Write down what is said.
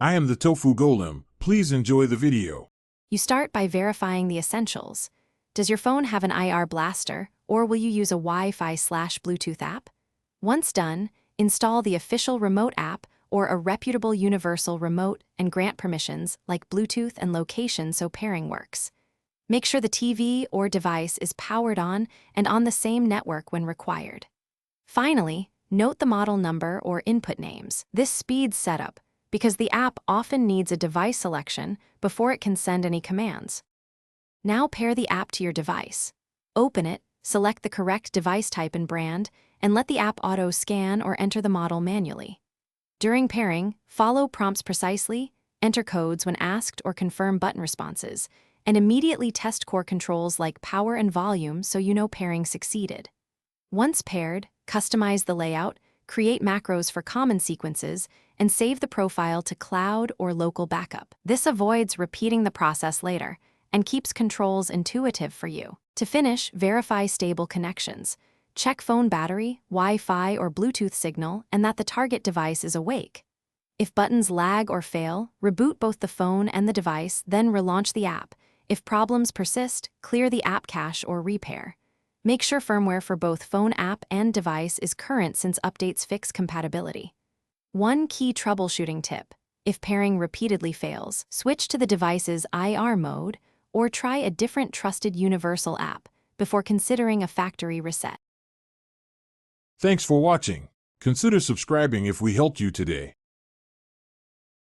I am the Tofu Golem. Please enjoy the video. You start by verifying the essentials. Does your phone have an IR blaster, or will you use a Wi-Fi/Bluetooth app? Once done, install the official remote app or a reputable universal remote and grant permissions like Bluetooth and location so pairing works. Make sure the TV or device is powered on and on the same network when required. Finally, note the model number or input names. This speeds setup because the app often needs a device selection before it can send any commands. Now pair the app to your device. Open it, select the correct device type and brand, and let the app auto-scan or enter the model manually. During pairing, follow prompts precisely, enter codes when asked or confirm button responses, and immediately test core controls like power and volume so you know pairing succeeded. Once paired, customize the layout, create macros for common sequences, and save the profile to cloud or local backup. This avoids repeating the process later and keeps controls intuitive for you. To finish, verify stable connections. Check phone battery, Wi-Fi, or Bluetooth signal and that the target device is awake. If buttons lag or fail, reboot both the phone and the device, then relaunch the app. If problems persist, clear the app cache or repair. Make sure firmware for both phone app and device is current since updates fix compatibility. One key troubleshooting tip: if pairing repeatedly fails, switch to the device's IR mode or try a different trusted universal app before considering a factory reset. Thanks for watching. Consider subscribing if we helped you today.